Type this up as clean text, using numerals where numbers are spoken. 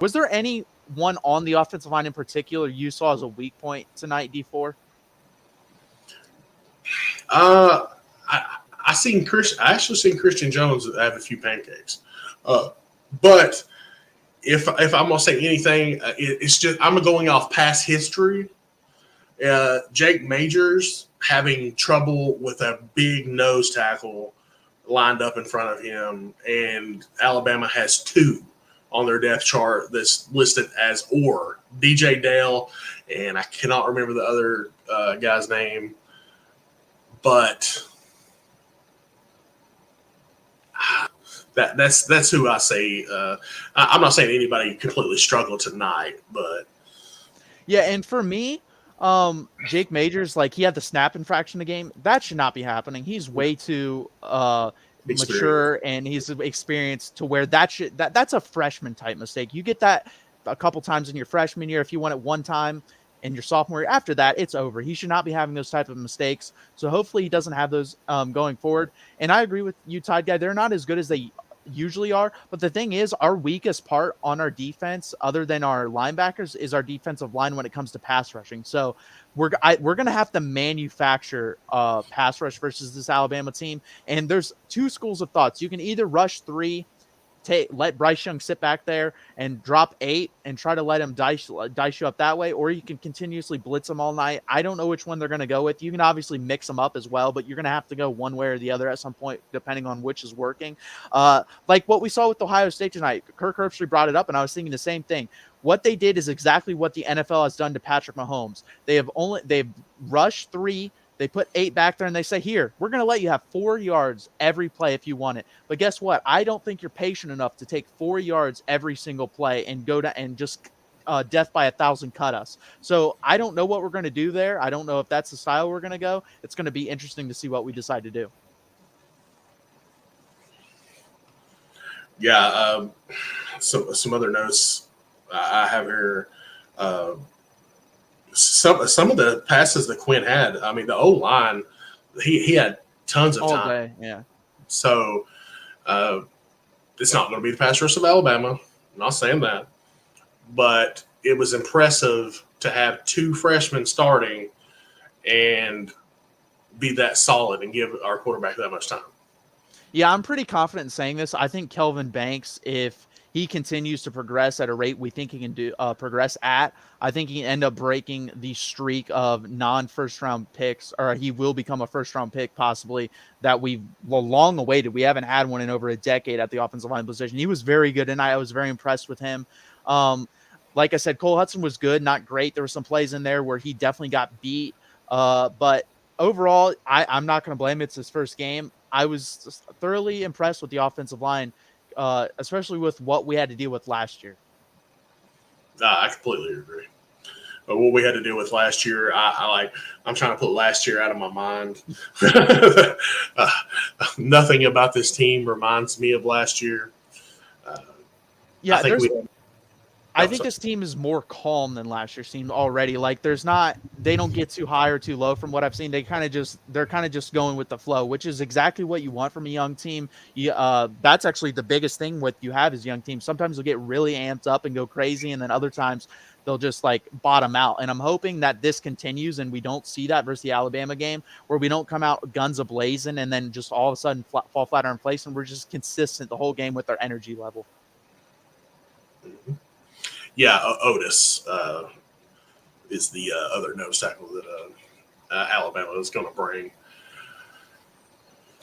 Was there any one on the offensive line in particular you saw as a weak point tonight, D4? I seen I actually seen Christian Jones have a few pancakes, but if I'm gonna say anything, it's just I'm going off past history. Jake Majors having trouble with a big nose tackle lined up in front of him, and Alabama has two on their depth chart that's listed as or DJ Dale, and I cannot remember the other guy's name, but that's who I say. I'm not saying anybody completely struggled tonight, but yeah, and for me, Jake Majors, like he had the snap infraction in the game. That should not be happening. He's way too mature and he's experienced to where that's a freshman type mistake. You get that a couple times in your freshman year. If you want it one time in your sophomore year, after that, it's over. He should not be having those type of mistakes. So hopefully he doesn't have those going forward. And I agree with you, Tide Guy. They're not as good as they usually are. But the thing is, our weakest part on our defense, other than our linebackers, is our defensive line when it comes to pass rushing. So we're going to have to manufacture pass rush versus this Alabama team. And there's two schools of thoughts. You can either rush 3, let Bryce Young sit back there and drop 8 and try to let him dice you up that way, or you can continuously blitz them all night. I don't know which one they're going to go with. You can obviously mix them up as well, but you're going to have to go one way or the other at some point, depending on which is working. Like what we saw with Ohio State tonight, Kirk Herbstreit brought it up, and I was thinking the same thing. What they did is exactly what the NFL has done to Patrick Mahomes. They've rushed 3. They put 8 back there and they say, here, we're going to let you have 4 yards every play if you want it. But guess what? I don't think you're patient enough to take 4 yards every single play and go to and just death by 1,000 cut us. So I don't know what we're going to do there. I don't know if that's the style we're going to go. It's going to be interesting to see what we decide to do. Yeah. Some other notes I have here. Some of the passes that Quinn had, I mean, the O-line, he had tons of all time. Day, yeah. So it's not going to be the pass rush of Alabama. I'm not saying that. But it was impressive to have 2 freshmen starting and be that solid and give our quarterback that much time. Yeah, I'm pretty confident in saying this. I think Kelvin Banks, if he continues to progress at a rate we think he can do progress at, I think he can end up breaking the streak of non-first round picks, or he will become a first round pick possibly that we've long awaited. We haven't had one in over a decade at the offensive line position. He was very good tonight. I was very impressed with him. Like I said, Cole Hudson was good, not great. There were some plays in there where he definitely got beat. But overall, I'm not going to blame him. It's his first game. I was just thoroughly impressed with the offensive line, especially with what we had to deal with last year. I completely agree. But what we had to deal with last year, I'm trying to put last year out of my mind. Nothing about this team reminds me of last year. Yeah, I think this team is more calm than last year's team already. Like they don't get too high or too low from what I've seen. They're kind of just going with the flow, which is exactly what you want from a young team. That's actually the biggest thing with you have is young teams. Sometimes they'll get really amped up and go crazy, and then other times they'll just like bottom out. And I'm hoping that this continues and we don't see that versus the Alabama game where we don't come out guns a-blazing and then just all of a sudden fall flat on our place, and we're just consistent the whole game with our energy level. Mm-hmm. Yeah, Otis is the other nose tackle that Alabama is going to bring.